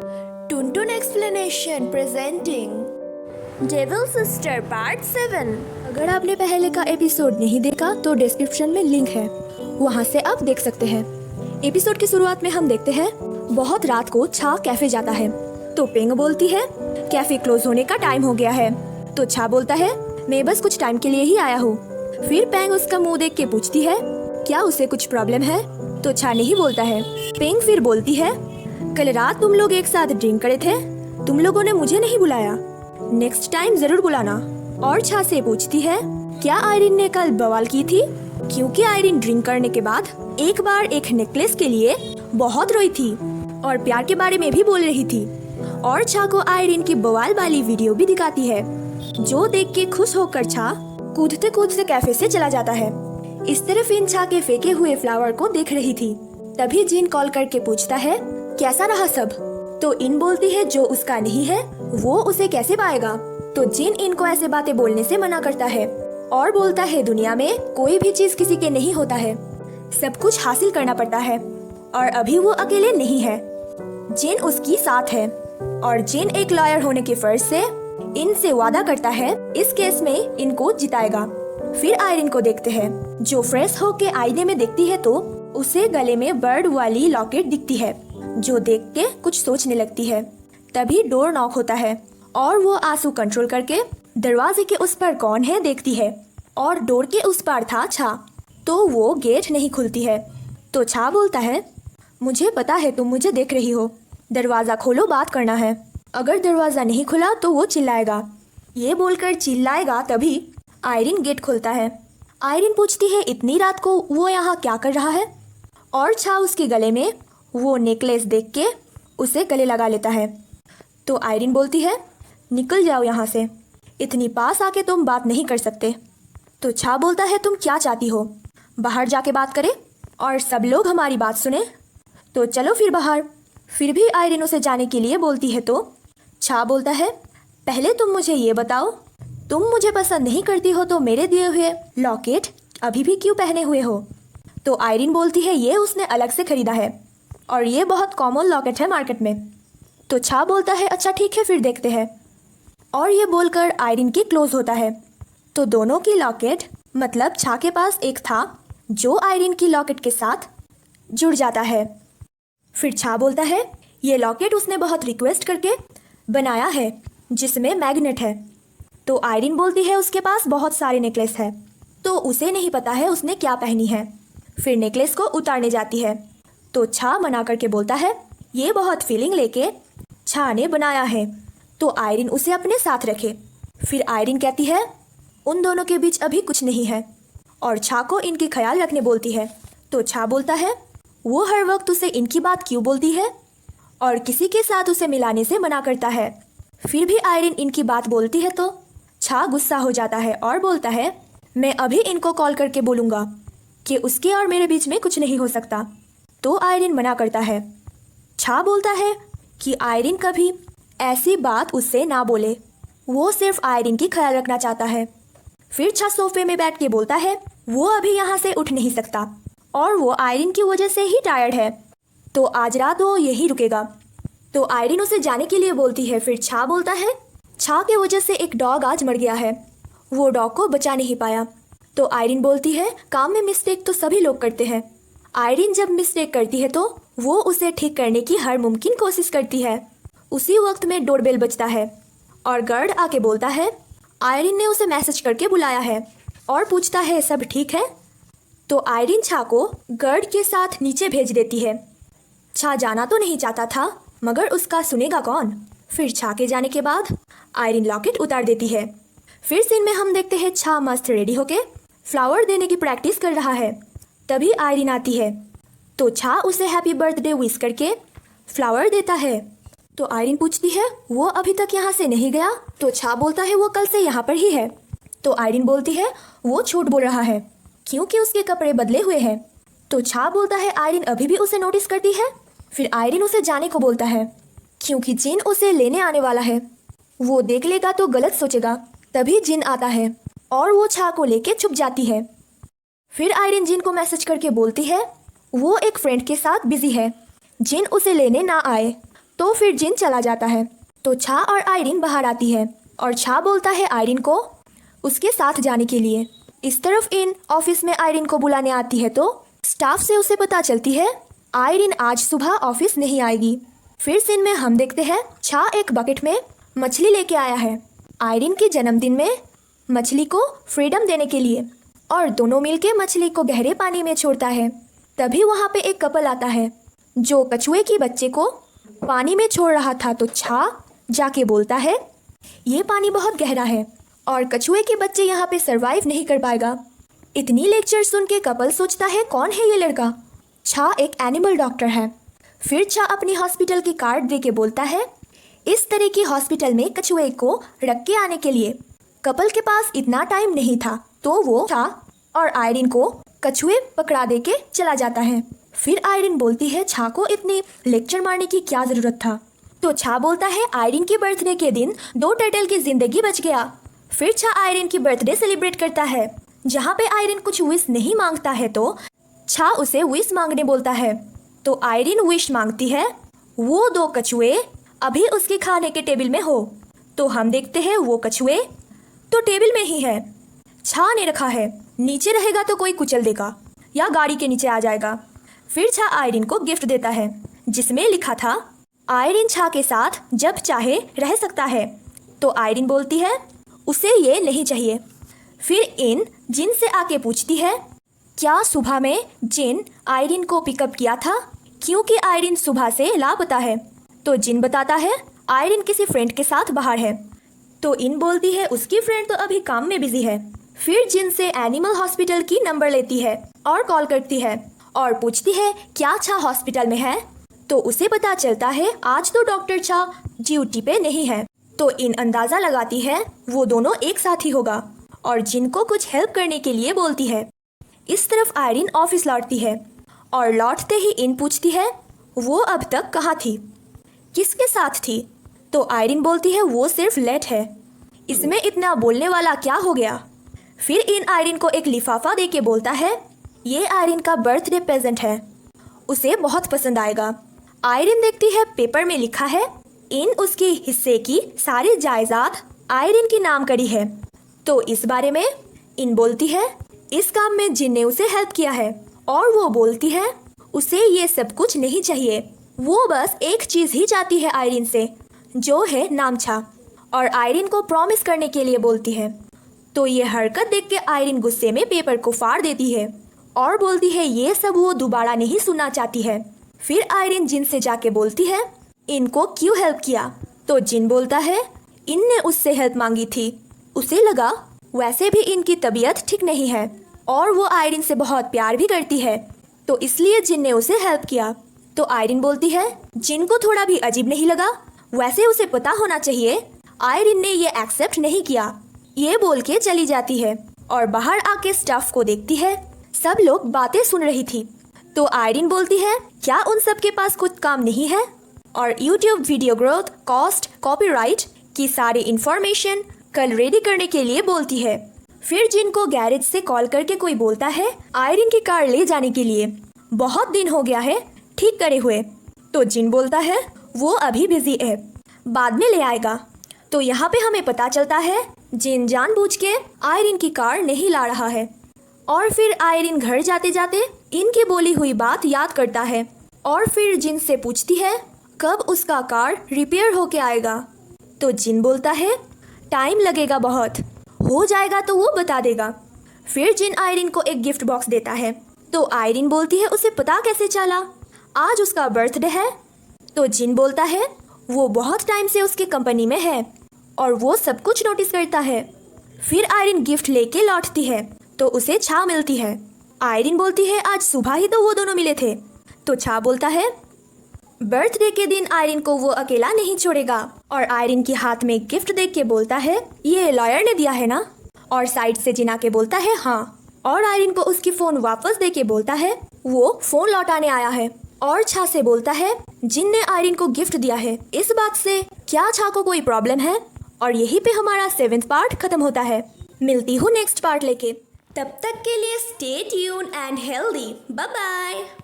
Tuntun explanation presenting devil sister part 7। अगर आपने पहले का एपिसोड नहीं देखा तो डिस्क्रिप्शन में लिंक है, वहाँ से आप देख सकते हैं। एपिसोड की शुरुआत में हम देखते हैं बहुत रात को छा कैफे जाता है तो पेंग बोलती है कैफे क्लोज होने का टाइम हो गया है। तो छा बोलता है मैं बस कुछ टाइम के लिए ही आया हूँ। फिर पेंग उसका मुंह देख के पूछती है क्या उसे कुछ प्रॉब्लम है, तो छा नहीं बोलता है। पेंग फिर बोलती है कल रात तुम लोग एक साथ ड्रिंक करे थे, तुम लोगों ने मुझे नहीं बुलाया, नेक्स्ट टाइम जरूर बुलाना। और छा से पूछती है क्या आयरिन ने कल बवाल की थी, क्योंकि आयरिन ड्रिंक करने के बाद एक बार एक नेकलेस के लिए बहुत रोई थी और प्यार के बारे में भी बोल रही थी। और छा को आयरिन की बवाल वाली वीडियो भी दिखाती है, जो देख के खुश होकर छा कूदते कूदते कैफे से चला जाता है। इस तरफ इन छा के फेंके हुए फ्लावर को देख रही थी। तभी जिन कॉल करके पूछता है कैसा रहा सब, तो इन बोलती है जो उसका नहीं है वो उसे कैसे पाएगा। तो जिन इनको ऐसे बातें बोलने से मना करता है और बोलता है दुनिया में कोई भी चीज किसी के नहीं होता है, सब कुछ हासिल करना पड़ता है और अभी वो अकेले नहीं है, जिन उसकी साथ है। और जिन एक लॉयर होने के फर्ज से इनसे वादा करता है इस केस में इनको जिताएगा। फिर आयरिन को देखते हैं जो फ्रेश होके आईने में देखती है तो उसे गले में बर्ड वाली लॉकेट दिखती है, जो देख के कुछ सोचने लगती है। तभी डोर नॉक होता है और वो आंसू कंट्रोल करके दरवाजे के उस पर कौन है देखती है और डोर के उस पार था छा, तो वो गेट नहीं खुलती है। तो छा बोलता है मुझे पता है तुम मुझे देख रही हो, दरवाजा खोलो बात करना है। अगर दरवाजा नहीं खुला तो वो चिल्लाएगा। ये बोलकर चिल्लाएगा तभी आयरिन गेट खोलता है। आयरिन पूछती है इतनी रात को वो यहाँ क्या कर रहा है, और छा उसके गले में वो नेकलेस देख के उसे गले लगा लेता है। तो आयरिन बोलती है निकल जाओ यहाँ से, इतनी पास आके तुम बात नहीं कर सकते। तो छा बोलता है तुम क्या चाहती हो, बाहर जाके बात करें और सब लोग हमारी बात सुने, तो चलो फिर बाहर। फिर भी आयरिन उसे जाने के लिए बोलती है तो छा बोलता है पहले तुम मुझे ये बताओ, तुम मुझे पसंद नहीं करती हो तो मेरे दिए हुए लॉकेट अभी भी क्यों पहने हुए हो। तो आयरिन बोलती है ये उसने अलग से खरीदा है और ये बहुत कॉमन लॉकेट है मार्केट में। तो छा बोलता है अच्छा ठीक है फिर देखते हैं, और ये बोलकर आयरिन की क्लोज होता है। तो दोनों की लॉकेट मतलब छा के पास एक था जो आयरिन की लॉकेट के साथ जुड़ जाता है। फिर छा बोलता है ये लॉकेट उसने बहुत रिक्वेस्ट करके बनाया है जिसमें मैग्नेट है। तो आयरिन बोलती है उसके पास बहुत सारे नेकलेस है तो उसे नहीं पता है उसने क्या पहनी है। फिर नेकलेस को उतारने जाती है तो छा मना करके बोलता है ये बहुत फीलिंग लेके छा ने बनाया है, तो आयरिन उसे अपने साथ रखे। फिर आयरिन कहती है उन दोनों के बीच अभी कुछ नहीं है और छा को इनकी ख्याल रखने बोलती है। तो छा बोलता है वो हर वक्त उसे इनकी बात क्यों बोलती है और किसी के साथ उसे मिलाने से मना करता है। फिर भी आयरिन इनकी बात बोलती है तो छा गुस्सा हो जाता है और बोलता है मैं अभी इनको कॉल करके बोलूँगा कि उसके और मेरे बीच में कुछ नहीं हो सकता। तो आयरिन मना करता है। छा बोलता है कि आयरिन कभी ऐसी बात उससे ना बोले, वो सिर्फ आयरिन की ख्याल रखना चाहता है। फिर छा सोफे में बैठ के बोलता है वो अभी यहाँ से उठ नहीं सकता और वो आयरिन की वजह से ही टायर्ड है, तो आज रात वो यहीं रुकेगा। तो आयरिन उसे जाने के लिए बोलती है। फिर छा बोलता है छा के वजह से एक डॉग आज मर गया है, वो डॉग को बचा नहीं पाया। तो आयरिन बोलती है काम में मिस्टेक तो सभी लोग करते हैं। आयरिन जब मिस्टेक करती है तो वो उसे ठीक करने की हर मुमकिन कोशिश करती है। उसी वक्त में डोरबेल बजता है और गार्ड आके बोलता है आयरिन ने उसे मैसेज करके बुलाया है और पूछता है सब ठीक है। तो आयरिन छा को गार्ड के साथ नीचे भेज देती है। छा जाना तो नहीं चाहता था मगर उसका सुनेगा कौन। फिर छा के जाने के बाद आयरिन लॉकेट उतार देती है। फिर सीन में हम देखते हैं छा मस्त रेडी होके फ्लावर देने की प्रैक्टिस कर रहा है। तभी आयरिन आती है तो छा उसे हैप्पी बर्थडे विश करके फ्लावर देता है। तो आयरिन पूछती है वो अभी तक यहाँ से नहीं गया। तो छा बोलता है वो कल से यहाँ पर ही है। तो आयरिन बोलती है वो झूठ बोल रहा है क्योंकि उसके कपड़े बदले हुए हैं। तो छा बोलता है आयरिन अभी भी उसे नोटिस करती है। फिर आयरिन उसे जाने को बोलता है क्योंकि जिन उसे लेने आने वाला है, वो देख लेगा तो गलत सोचेगा। तभी जिन आता है और वो छा को लेके छुप जाती है। फिर आयरिन जिन को मैसेज करके बोलती है वो एक फ्रेंड के साथ बिजी है, जिन उसे लेने ना आए। तो फिर जिन चला जाता है। तो छा और आयरिन बाहर आती है और छा बोलता है आयरिन को उसके साथ जाने के लिए। इस तरफ इन ऑफिस में आयरिन को बुलाने आती है तो स्टाफ से उसे पता चलती है आयरिन आज सुबह ऑफिस नहीं आएगी। फिर सीन में हम देखते हैं छा एक बकेट में मछली लेके आया है आयरिन के जन्मदिन में मछली को फ्रीडम देने के लिए, और दोनों मिलके मछली को गहरे पानी में छोड़ता है। तभी वहाँ पे एक कपल आता है जो कछुए की बच्चे को पानी में छोड़ रहा था। तो छा जाके बोलता है ये पानी बहुत गहरा है और कछुए के बच्चे यहाँ पे सरवाइव नहीं कर पाएगा। इतनी लेक्चर सुन के कपल सोचता है कौन है ये लड़का। छा एक एनिमल डॉक्टर है। फिर छा अपनी हॉस्पिटल की कार्ड दे के बोलता है इस तरह की हॉस्पिटल में कछुए को रख के आने के लिए। कपल के पास इतना टाइम नहीं था तो वो छा और आयरिन को कछुए पकड़ा दे के चला जाता है। फिर आयरिन बोलती है छा को इतनी लेक्चर मारने की क्या ज़रूरत था। तो छा बोलता है आयरिन के बर्थडे के दिन 2 टर्टल की ज़िंदगी बच गया। फिर छा आयरिन की बर्थडे सेलिब्रेट करता है जहाँ पे आयरिन कुछ विश नहीं मांगता है तो छा उसे विश मांगने बोलता है। तो आयरिन विश मांगती है वो 2 कछुए अभी उसके खाने के टेबल में हो। तो हम देखते हैं वो कछुए तो टेबल में ही है। छा ने रखा है नीचे रहेगा तो कोई कुचल देगा या गाड़ी के नीचे आ जाएगा। फिर छा आयरिन को गिफ्ट देता है जिसमें लिखा था आयरिन छा के साथ जब चाहे रह सकता है। तो आयरिन बोलती है उसे ये नहीं चाहिए। फिर इन जिन से आके पूछती है क्या सुबह में जिन आयरिन को पिकअप किया था, क्योंकि आयरिन सुबह से लापता है। तो जिन बताता है आयरिन किसी फ्रेंड के साथ बाहर है। तो इन बोलती है उसकी फ्रेंड तो अभी काम में बिजी है। फिर जिन से एनिमल हॉस्पिटल की नंबर लेती है और कॉल करती है और पूछती है क्या छा हॉस्पिटल में है। तो उसे पता चलता है आज तो डॉक्टर छा ड्यूटी पे नहीं है। तो इन अंदाज़ा लगाती है वो दोनों एक साथ ही होगा और जिन को कुछ हेल्प करने के लिए बोलती है। इस तरफ आयरिन ऑफिस लौटती है और लौटते ही इन पूछती है वो अब तक कहाँ थी, किसके साथ थी। तो आयरिन बोलती है वो सिर्फ लेट है, इसमें इतना बोलने वाला क्या हो गया। फिर इन आयरिन को एक लिफाफा दे के बोलता है ये आयरिन का बर्थडे प्रेजेंट है, उसे बहुत पसंद आएगा। आयरिन देखती है पेपर में लिखा है इन उसके हिस्से की सारी जायदाद आयरिन के नाम करी है। तो इस बारे में इन बोलती है इस काम में जिन ने उसे हेल्प किया है, और वो बोलती है उसे ये सब कुछ नहीं चाहिए, वो बस एक चीज़ ही चाहती है आयरिन से जो है नाम छा, और आयरिन को प्रॉमिस करने के लिए बोलती है। तो ये हरकत देख के आयरिन गुस्से में पेपर को फाड़ देती है और बोलती है ये सब वो दोबारा नहीं सुनना चाहती है। फिर आयरिन जिन से जाके बोलती है इनको क्यों हेल्प किया। तो जिन बोलता है इनने उससे हेल्प मांगी थी, उसे लगा वैसे भी इनकी तबीयत ठीक नहीं है और वो आयरिन से बहुत प्यार भी करती है, तो इसलिए जिन ने उसे हेल्प किया। तो आयरिन बोलती है जिन को थोड़ा भी अजीब नहीं लगा, वैसे उसे पता होना चाहिए आयरिन ने ये एक्सेप्ट नहीं किया। ये बोल के चली जाती है और बाहर आके स्टाफ को देखती है सब लोग बातें सुन रही थी। तो आयरिन बोलती है क्या उन सब के पास कुछ काम नहीं है, और YouTube video growth, cost, copyright की सारी इंफॉर्मेशन कल रेडी करने के लिए बोलती है। फिर जिनको गैरेज से कॉल करके कोई बोलता है आयरिन की कार ले जाने के लिए, बहुत दिन हो गया है ठीक करे हुए। तो जिन बोलता है वो अभी बिजी है, बाद में ले आएगा। तो यहाँ पे हमें पता चलता है जिन जानबूझ के आयरिन की कार नहीं ला रहा है। और फिर आयरिन घर जाते जाते इनकी बोली हुई बात याद करता है और फिर जिन से पूछती है कब उसका कार रिपेयर होके आएगा। तो जिन बोलता है टाइम लगेगा बहुत, हो जाएगा तो वो बता देगा। फिर जिन आयरिन को एक गिफ्ट बॉक्स देता है। तो आयरिन बोलती है उसे पता कैसे चला आज उसका बर्थडे है। तो जिन बोलता है वो बहुत टाइम से उसकी कंपनी में है और वो सब कुछ नोटिस करता है। फिर आयरिन गिफ्ट लेके लौटती है तो उसे छा मिलती है। आयरिन बोलती है आज सुबह ही तो वो दोनों मिले थे। तो छा बोलता है बर्थडे के दिन आयरिन को वो अकेला नहीं छोड़ेगा, और आयरिन के हाथ में गिफ्ट देख के बोलता है ये लॉयर ने दिया है ना, और साइड से जिना के बोलता है हाँ, और आयरिन को उसकी फ़ोन वापस दे के बोलता है वो फ़ोन लौटाने आया है, और छा से बोलता है जिन ने आयरिन को गिफ्ट दिया है इस बात से क्या छा को कोई प्रॉब्लम है। और यहीं पे हमारा 7th पार्ट खत्म होता है। मिलती हूँ नेक्स्ट पार्ट लेके, तब तक के लिए stay tune and healthy. Bye bye.